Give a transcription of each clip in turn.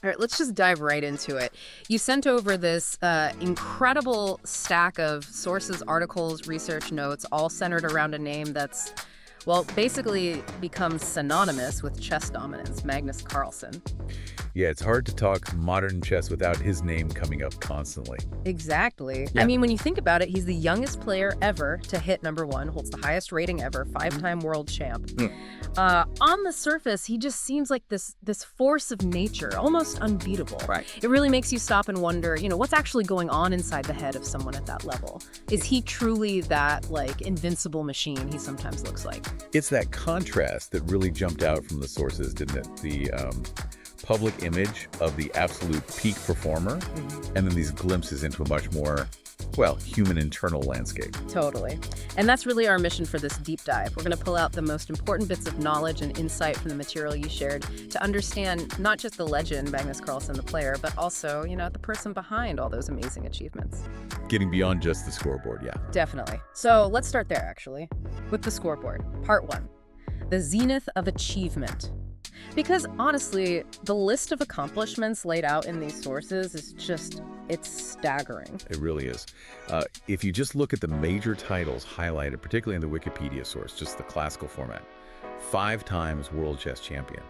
All right, let's just dive right into it. You sent over this incredible stack of sources, articles, research notes, all centered around a name that's, well, basically becomes synonymous with chess dominance, Magnus Carlsen. Yeah, it's hard to talk modern chess without his name coming up constantly. Exactly. Yeah. I mean, when you think about it, he's the youngest player ever to hit #1, holds the highest rating ever, 5-time world champ. On the surface, he just seems like this force of nature, almost unbeatable. Right. It really makes you stop and wonder, what's actually going on inside the head of someone at that level? Is he truly that, invincible machine he sometimes looks like? It's that contrast that really jumped out from the sources, didn't it? The public image of the absolute peak performer, and then these glimpses into a much more, well, human internal landscape. Totally. And that's really our mission for this deep dive. We're going to pull out the most important bits of knowledge and insight from the material you shared to understand not just the legend, Magnus Carlsen, the player, but also, the person behind all those amazing achievements. Getting beyond just the scoreboard, yeah. Definitely. So let's start there, actually, with the scoreboard. Part 1, the zenith of achievement. Because honestly, the list of accomplishments laid out in these sources is it's staggering. It really is. If you just look at the major titles highlighted, particularly in the Wikipedia source, just the classical format, 5 times world chess champion.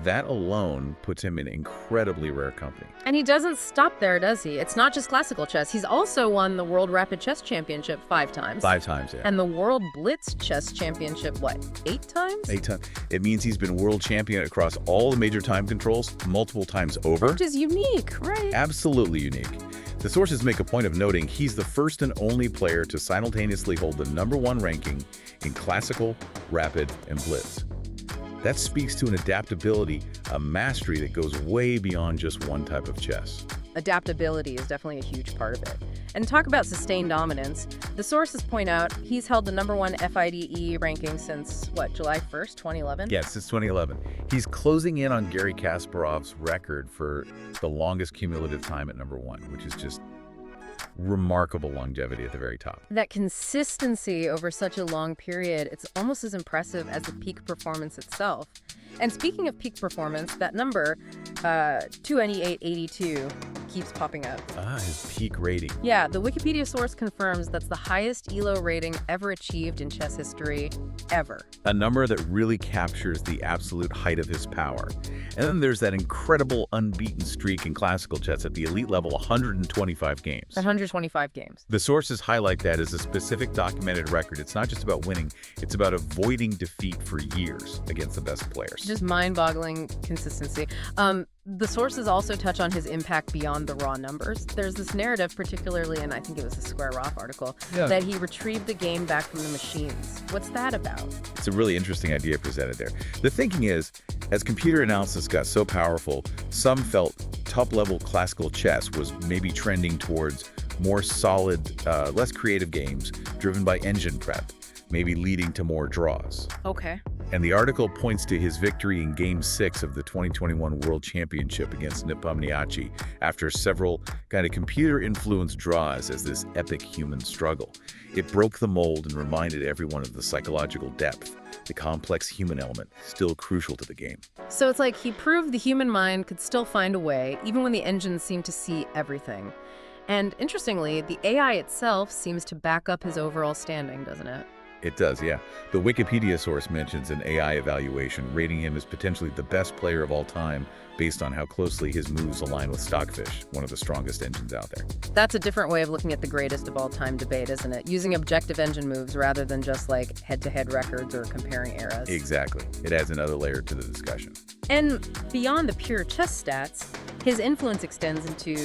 That alone puts him in incredibly rare company. And he doesn't stop there, does he? It's not just classical chess. He's also won the World Rapid Chess Championship 5 times. 5 times, yeah. And the World Blitz Chess Championship, 8 times? 8 times. It means he's been world champion across all the major time controls multiple times over. Which is unique, right? Absolutely unique. The sources make a point of noting he's the first and only player to simultaneously hold the #1 ranking in classical, rapid, and blitz. That speaks to an adaptability, a mastery that goes way beyond just one type of chess. Adaptability is definitely a huge part of it. And talk about sustained dominance. The sources point out he's held the #1 FIDE ranking since, July 1st, 2011? Yeah, since 2011. He's closing in on Garry Kasparov's record for the longest cumulative time at #1, which is just remarkable longevity at the very top. That consistency over such a long period, it's almost as impressive as the peak performance itself. And speaking of peak performance, that number, 29882, keeps popping up. His peak rating. Yeah, the Wikipedia source confirms that's the highest ELO rating ever achieved in chess history, ever. A number that really captures the absolute height of his power. And then there's that incredible unbeaten streak in classical chess at the elite level, 125 games. 125 games. The sources highlight that as a specific documented record. It's not just about winning, it's about avoiding defeat for years against the best players. Just mind-boggling consistency. The sources also touch on his impact beyond the raw numbers. There's this narrative, particularly in, I think it was the Square Rock article, that he retrieved the game back from the machines. What's that about? It's a really interesting idea presented there. The thinking is, as computer analysis got so powerful, some felt top-level classical chess was maybe trending towards more solid, less creative games driven by engine prep, maybe leading to more draws. Okay. And the article points to his victory in Game 6 of the 2021 World Championship against Nepomniachtchi after several kind of computer-influenced draws as this epic human struggle. It broke the mold and reminded everyone of the psychological depth, the complex human element, still crucial to the game. So it's like he proved the human mind could still find a way, even when the engines seemed to see everything. And interestingly, the AI itself seems to back up his overall standing, doesn't it? It does, yeah. The Wikipedia source mentions an AI evaluation rating him as potentially the best player of all time based on how closely his moves align with Stockfish, one of the strongest engines out there. That's a different way of looking at the greatest of all time debate, isn't it? Using objective engine moves rather than just head-to-head records or comparing eras. Exactly. It adds another layer to the discussion. And beyond the pure chess stats, his influence extends into,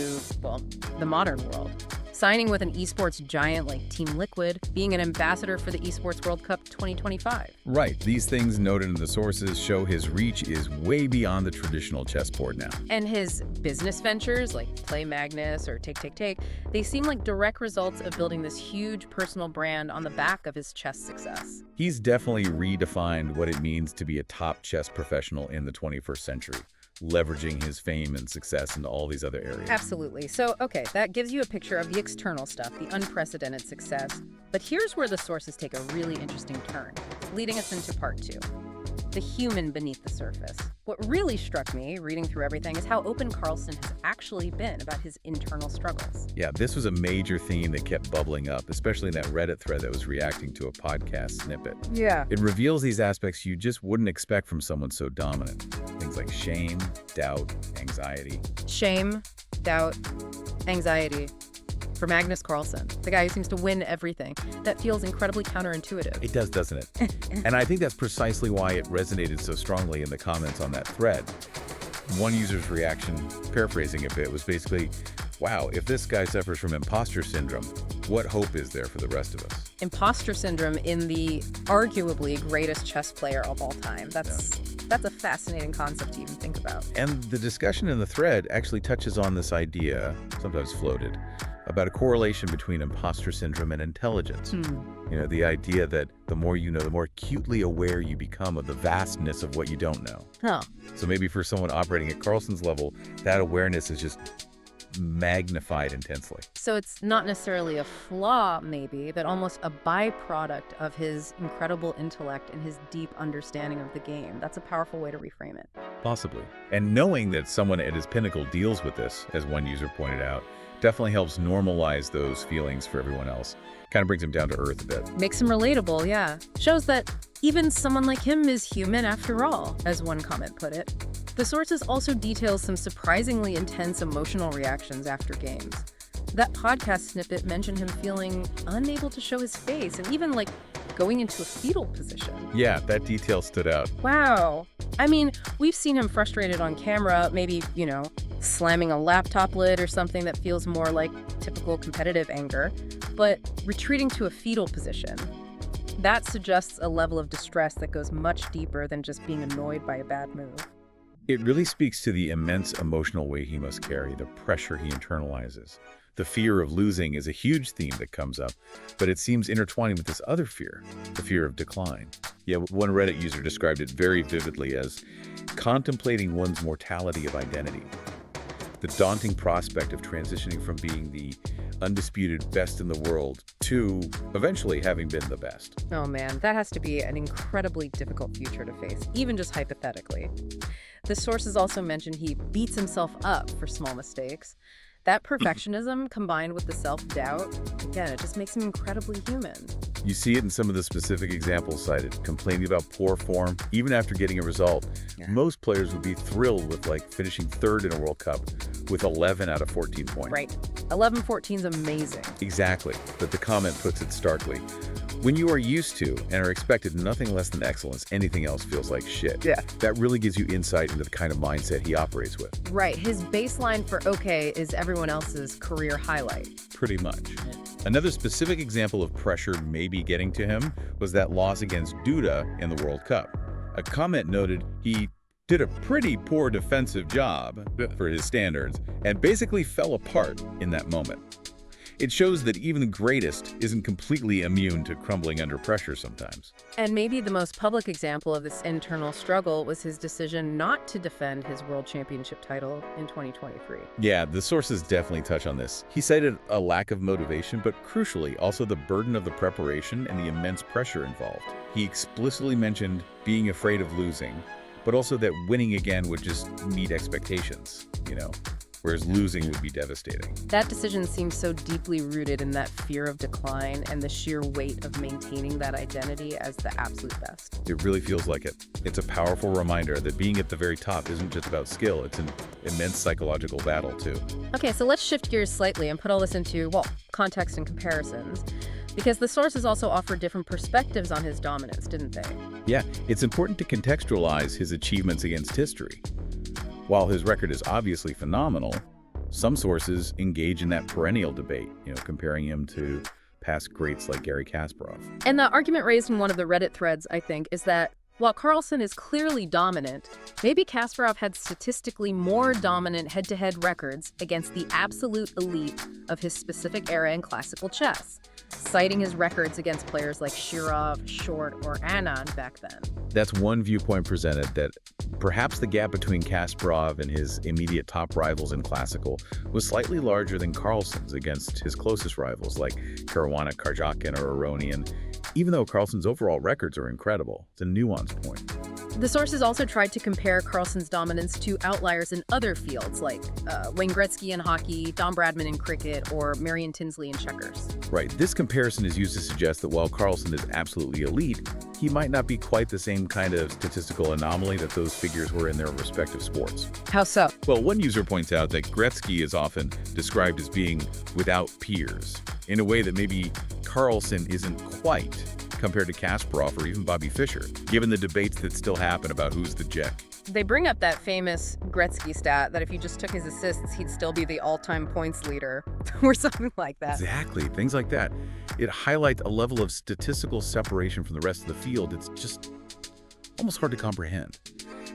the modern world. Signing with an esports giant like Team Liquid, being an ambassador for the Esports World Cup 2025. Right. These things noted in the sources show his reach is way beyond the traditional chessboard now. And his business ventures, like Play Magnus or Take, they seem like direct results of building this huge personal brand on the back of his chess success. He's definitely redefined what it means to be a top chess professional in the 21st century, leveraging his fame and success into all these other areas. Absolutely. So, okay, that gives you a picture of the external stuff, the unprecedented success. But here's where the sources take a really interesting turn, leading us into part 2. the human beneath the surface. What really struck me, reading through everything, is how open Carlsen has actually been about his internal struggles. Yeah, this was a major theme that kept bubbling up, especially in that Reddit thread that was reacting to a podcast snippet. Yeah. It reveals these aspects you just wouldn't expect from someone so dominant. Things like shame, doubt, anxiety. Shame, doubt, anxiety. For Magnus Carlsen, the guy who seems to win everything. That feels incredibly counterintuitive. It does, doesn't it? And I think that's precisely why it resonated so strongly in the comments on that thread. One user's reaction, paraphrasing a bit, was basically, wow, if this guy suffers from imposter syndrome, what hope is there for the rest of us? Imposter syndrome in the arguably greatest chess player of all time. That's a fascinating concept to even think about. And the discussion in the thread actually touches on this idea, sometimes floated, about a correlation between imposter syndrome and intelligence. You know, the idea that the more you know, the more acutely aware you become of the vastness of what you don't know. Huh. So maybe for someone operating at Carlsen's level, that awareness is just magnified intensely. So it's not necessarily a flaw, maybe, but almost a byproduct of his incredible intellect and his deep understanding of the game. That's a powerful way to reframe it. Possibly. And knowing that someone at his pinnacle deals with this, as one user pointed out, definitely helps normalize those feelings for everyone else. Kind of brings him down to earth a bit. Makes him relatable, yeah. Shows that even someone like him is human after all, as one comment put it. The sources also detail some surprisingly intense emotional reactions after games. That podcast snippet mentioned him feeling unable to show his face and even going into a fetal position. Yeah, that detail stood out. Wow. I mean, we've seen him frustrated on camera, maybe, slamming a laptop lid or something that feels more like typical competitive anger, but retreating to a fetal position. That suggests a level of distress that goes much deeper than just being annoyed by a bad move. It really speaks to the immense emotional weight he must carry, the pressure he internalizes. The fear of losing is a huge theme that comes up, but it seems intertwining with this other fear, the fear of decline. Yeah, one Reddit user described it very vividly as contemplating one's mortality of identity. The daunting prospect of transitioning from being the undisputed best in the world to eventually having been the best. Oh man, that has to be an incredibly difficult future to face, even just hypothetically. The sources also mentioned he beats himself up for small mistakes. That perfectionism combined with the self-doubt, again, it just makes him incredibly human. You see it in some of the specific examples cited, complaining about poor form, even after getting a result. Yeah. Most players would be thrilled with finishing third in a World Cup with 11 out of 14 points. Right. 11-14 is amazing. Exactly, but the comment puts it starkly. When you are used to and are expected nothing less than excellence, anything else feels like shit. Yeah. That really gives you insight into the kind of mindset he operates with. Right. His baseline for okay is everyone else's career highlight. Pretty much. Yeah. Another specific example of pressure maybe getting to him was that loss against Duda in the World Cup. A comment noted he did a pretty poor defensive job for his standards and basically fell apart in that moment. It shows that even the greatest isn't completely immune to crumbling under pressure sometimes. And maybe the most public example of this internal struggle was his decision not to defend his World Championship title in 2023. Yeah, the sources definitely touch on this. He cited a lack of motivation, but crucially, also the burden of the preparation and the immense pressure involved. He explicitly mentioned being afraid of losing, but also that winning again would just meet expectations, whereas losing would be devastating. That decision seems so deeply rooted in that fear of decline and the sheer weight of maintaining that identity as the absolute best. It really feels like it. It's a powerful reminder that being at the very top isn't just about skill, it's an immense psychological battle too. Okay, so let's shift gears slightly and put all this into, context and comparisons. Because the sources also offer different perspectives on his dominance, didn't they? Yeah, it's important to contextualize his achievements against history. While his record is obviously phenomenal, some sources engage in that perennial debate, comparing him to past greats like Garry Kasparov. And the argument raised in one of the Reddit threads, I think, is that while Carlsen is clearly dominant, maybe Kasparov had statistically more dominant head-to-head records against the absolute elite of his specific era in classical chess, citing his records against players like Shirov, Short, or Anand back then. That's one viewpoint presented, that perhaps the gap between Kasparov and his immediate top rivals in classical was slightly larger than Carlsen's against his closest rivals like Caruana, Karjakin, or Aronian, even though Carlsen's overall records are incredible. It's a nuanced point. The sources also tried to compare Carlsen's dominance to outliers in other fields, like Wayne Gretzky in hockey, Don Bradman in cricket, or Marion Tinsley in checkers. Right, this comparison is used to suggest that while Carlsen is absolutely elite, he might not be quite the same kind of statistical anomaly that those figures were in their respective sports. How so? Well, one user points out that Gretzky is often described as being without peers, in a way that maybe Carlsen isn't quite, compared to Kasparov or even Bobby Fischer, given the debates that still happen about who's the Jack. They bring up that famous Gretzky stat that if you just took his assists, he'd still be the all-time points leader, or something like that. Exactly, things like that. It highlights a level of statistical separation from the rest of the field that's just almost hard to comprehend.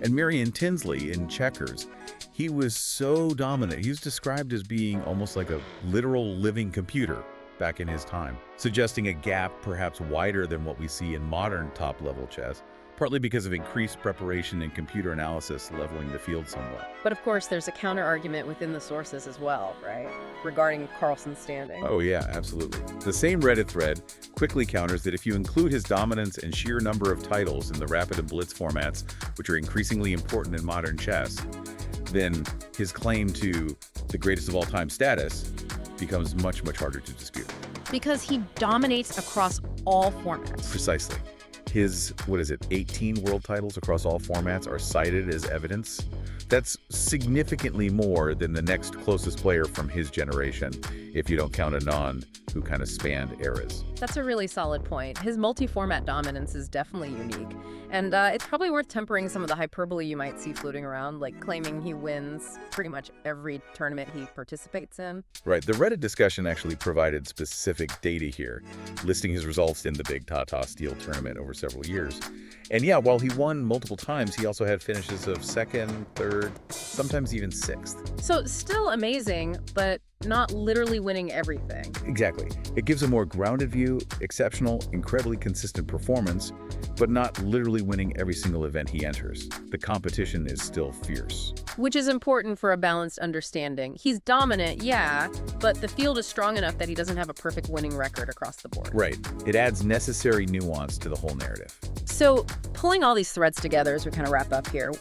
And Marion Tinsley in checkers, he was so dominant. He was described as being almost like a literal living computer back in his time, suggesting a gap perhaps wider than what we see in modern top-level chess, partly because of increased preparation and computer analysis leveling the field somewhat. But of course, there's a counter-argument within the sources as well, right? Regarding Carlsen's standing. Oh yeah, absolutely. The same Reddit thread quickly counters that if you include his dominance and sheer number of titles in the rapid and blitz formats, which are increasingly important in modern chess, then his claim to the greatest of all time status becomes much, much harder to dispute. Because he dominates across all formats. Precisely. His, 18 world titles across all formats are cited as evidence. That's significantly more than the next closest player from his generation, if you don't count Anand, who kind of spanned eras. That's a really solid point. His multi-format dominance is definitely unique. And it's probably worth tempering some of the hyperbole you might see floating around, like claiming he wins pretty much every tournament he participates in. Right. The Reddit discussion actually provided specific data here, listing his results in the Big Tata Steel tournament over several years. And yeah, while he won multiple times, he also had finishes of second, third, sometimes even sixth. So still amazing, but not literally winning everything. Exactly. It gives a more grounded view, exceptional, incredibly consistent performance, but not literally winning every single event he enters. The competition is still fierce. Which is important for a balanced understanding. He's dominant, yeah, but the field is strong enough that he doesn't have a perfect winning record across the board. Right. It adds necessary nuance to the whole narrative. So, pulling all these threads together as we kind of wrap up here,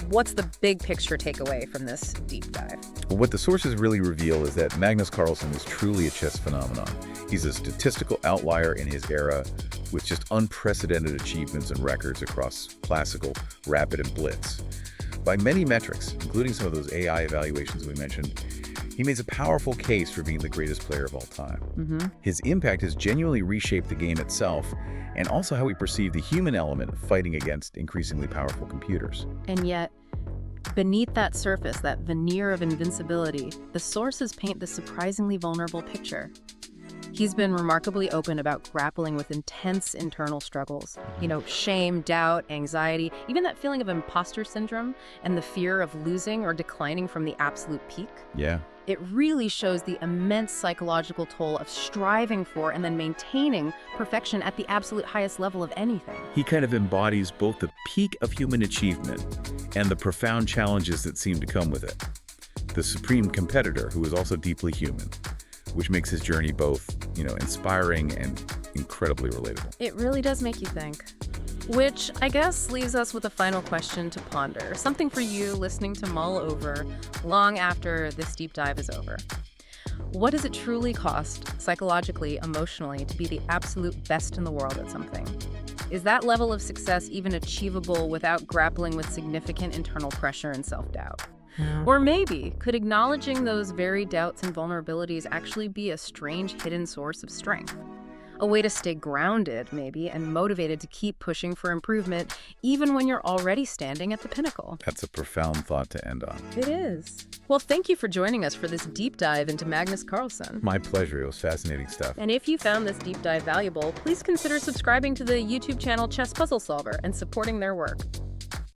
what's the big picture takeaway from this deep dive? Well, what the sources really reveal is that Magnus Carlsen is truly a chess phenomenon. He's a statistical outlier in his era with just unprecedented achievements and records across classical, rapid, and blitz. By many metrics, including some of those AI evaluations we mentioned, he makes a powerful case for being the greatest player of all time. His impact has genuinely reshaped the game itself, and also how we perceive the human element of fighting against increasingly powerful computers. And yet, beneath that surface, that veneer of invincibility, the sources paint this surprisingly vulnerable picture. He's been remarkably open about grappling with intense internal struggles. Shame, doubt, anxiety, even that feeling of imposter syndrome and the fear of losing or declining from the absolute peak. Yeah. It really shows the immense psychological toll of striving for and then maintaining perfection at the absolute highest level of anything. He kind of embodies both the peak of human achievement and the profound challenges that seem to come with it. The supreme competitor who is also deeply human, which makes his journey both, inspiring and incredibly relatable. It really does make you think. Which, I guess, leaves us with a final question to ponder, something for you listening to mull over long after this deep dive is over. What does it truly cost, psychologically, emotionally, to be the absolute best in the world at something? Is that level of success even achievable without grappling with significant internal pressure and self-doubt? Or maybe, could acknowledging those very doubts and vulnerabilities actually be a strange hidden source of strength? A way to stay grounded, maybe, and motivated to keep pushing for improvement, even when you're already standing at the pinnacle. That's a profound thought to end on. It is. Well, thank you for joining us for this deep dive into Magnus Carlsen. My pleasure. It was fascinating stuff. And if you found this deep dive valuable, please consider subscribing to the YouTube channel Chess Puzzle Solver and supporting their work.